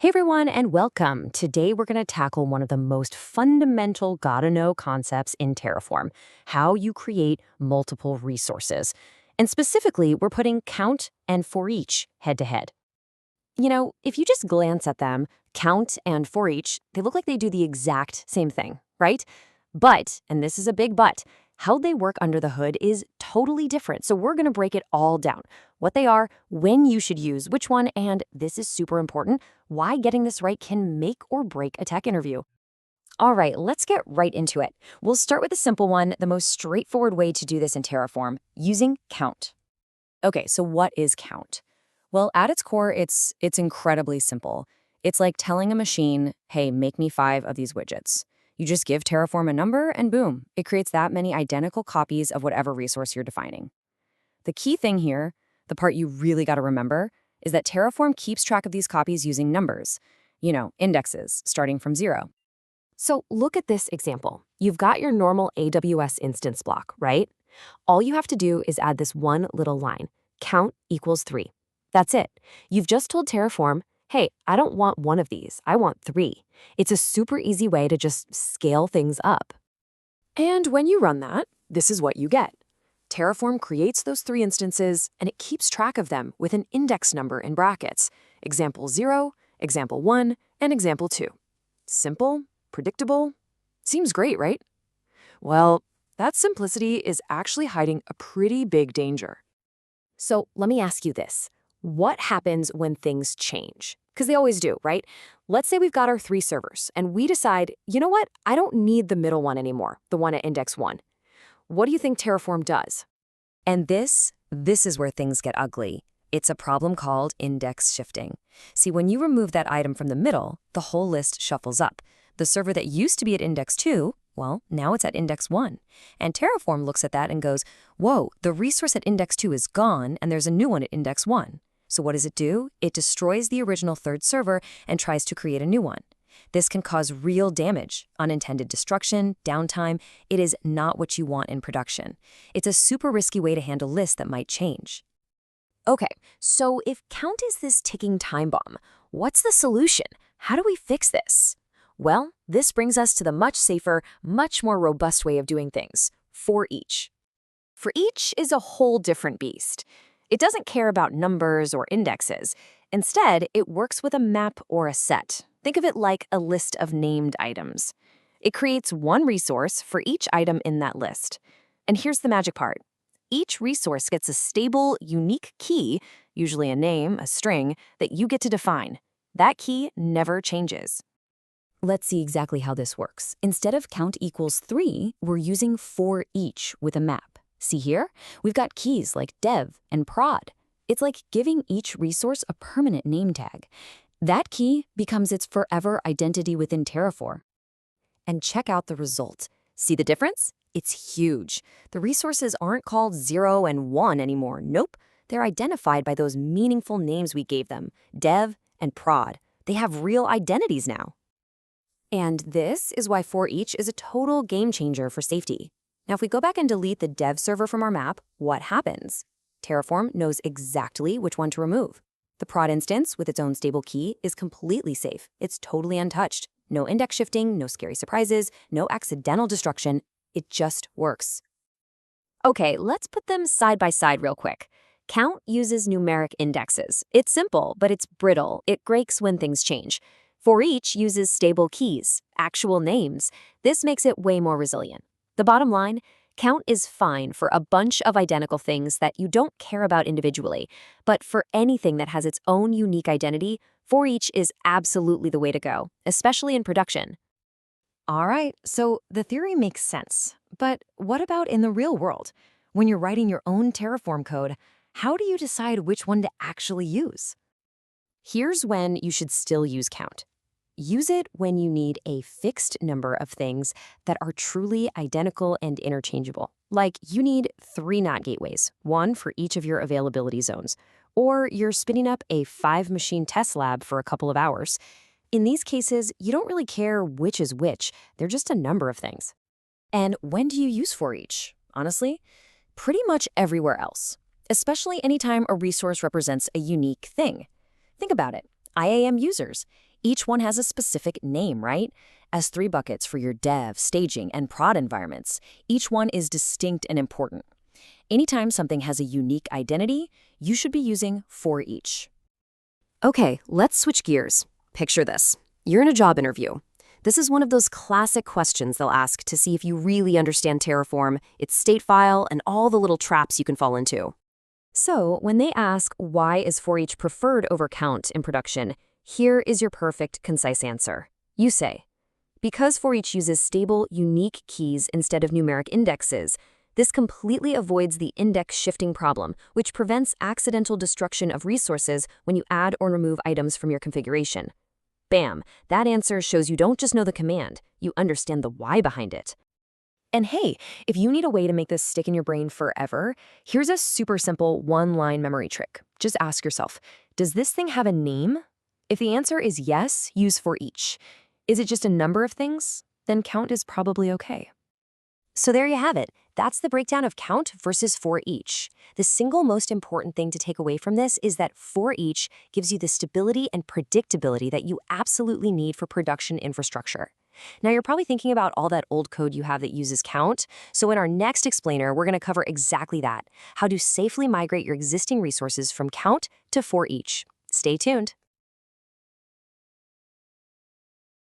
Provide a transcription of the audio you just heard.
Hey everyone, and welcome. Today we're going to tackle one of the most fundamental gotta know concepts in Terraform, how you create multiple resources. And specifically, we're putting count and for each head to head. If you just glance at them, count and for each, they look like they do the exact same thing, right? But, and this is a big but, how they work under the hood is totally different. So we're going to break it all down. What they are, when you should use which one, and this is super important, why getting this right can make or break a tech interview. All right, let's get right into it. We'll start with a simple one, the most straightforward way to do this in Terraform, using count. Okay, so what is count? Well, at its core, it's incredibly simple. It's like telling a machine, hey, make me 5 of these widgets. You just give Terraform a number and boom, it creates that many identical copies of whatever resource you're defining. The key thing here, the part you really got to remember, is that Terraform keeps track of these copies using numbers, indexes starting from 0. So look at this example. You've got your normal AWS instance block, right? All you have to do is add this one little line, count equals 3. That's it. You've just told Terraform, hey, I don't want 1 of these, I want 3. It's a super easy way to just scale things up. And when you run that, this is what you get. Terraform creates those 3 instances, and it keeps track of them with an index number in brackets, example 0, example 1, and example 2. Simple, predictable, seems great, right? Well, that simplicity is actually hiding a pretty big danger. So let me ask you this. What happens when things change? Because they always do, right? Let's say we've got our 3 servers, and we decide, you know what? I don't need the middle one anymore, the one at index 1. What do you think Terraform does? And this is where things get ugly. It's a problem called index shifting. See, when you remove that item from the middle, the whole list shuffles up. The server that used to be at index 2, well, now it's at index 1. And Terraform looks at that and goes, whoa, the resource at index 2 is gone, and there's a new one at index 1. So what does it do? It destroys the original 3rd server and tries to create a new one. This can cause real damage, unintended destruction, downtime. It is not what you want in production. It's a super risky way to handle lists that might change. Okay, so if count is this ticking time bomb, what's the solution? How do we fix this? Well, this brings us to the much safer, much more robust way of doing things, for each. For each is a whole different beast. It doesn't care about numbers or indexes. Instead, it works with a map or a set. Think of it like a list of named items. It creates one resource for each item in that list. And here's the magic part. Each resource gets a stable, unique key, usually a name, a string, that you get to define. That key never changes. Let's see exactly how this works. Instead of count equals 3, we're using for each with a map. See here? We've got keys like dev and prod. It's like giving each resource a permanent name tag. That key becomes its forever identity within Terraform. And check out the result. See the difference? It's huge. The resources aren't called 0 and 1 anymore. Nope. They're identified by those meaningful names we gave them, dev and prod. They have real identities now. And this is why for each is a total game changer for safety. Now, if we go back and delete the dev server from our map, what happens? Terraform knows exactly which one to remove. The prod instance, with its own stable key, is completely safe. It's totally untouched. No index shifting, no scary surprises, no accidental destruction. It just works. Okay, let's put them side by side real quick. Count uses numeric indexes. It's simple, but it's brittle. It breaks when things change. For each uses stable keys, actual names. This makes it way more resilient. The bottom line, count is fine for a bunch of identical things that you don't care about individually, but for anything that has its own unique identity, for each is absolutely the way to go, especially in production. All right, so the theory makes sense, but what about in the real world? When you're writing your own Terraform code, how do you decide which one to actually use? Here's when you should still use count. Use it when you need a fixed number of things that are truly identical and interchangeable. Like you need 3 NOT gateways, 1 for each of your availability zones. Or you're spinning up a 5-machine test lab for a couple of hours. In these cases, you don't really care which is which. They're just a number of things. And when do you use for each? Honestly, pretty much everywhere else. Especially anytime a resource represents a unique thing. Think about it. IAM users. Each one has a specific name, right? S3 buckets for your dev, staging, and prod environments. Each one is distinct and important. Anytime something has a unique identity, you should be using for each. Okay, let's switch gears. Picture this. You're in a job interview. This is one of those classic questions they'll ask to see if you really understand Terraform, its state file, and all the little traps you can fall into. So, when they ask why is for each preferred over count in production, here is your perfect, concise answer. You say, because for each uses stable, unique keys instead of numeric indexes, this completely avoids the index shifting problem, which prevents accidental destruction of resources when you add or remove items from your configuration. Bam! That answer shows you don't just know the command, you understand the why behind it. And hey, if you need a way to make this stick in your brain forever, here's a super simple one-line memory trick. Just ask yourself, does this thing have a name? If the answer is yes, use for each. Is it just a number of things? Then count is probably okay. So there you have it. That's the breakdown of count versus for each. The single most important thing to take away from this is that for each gives you the stability and predictability that you absolutely need for production infrastructure. Now you're probably thinking about all that old code you have that uses count, so in our next explainer, we're going to cover exactly that, how to safely migrate your existing resources from count to for each. Stay tuned.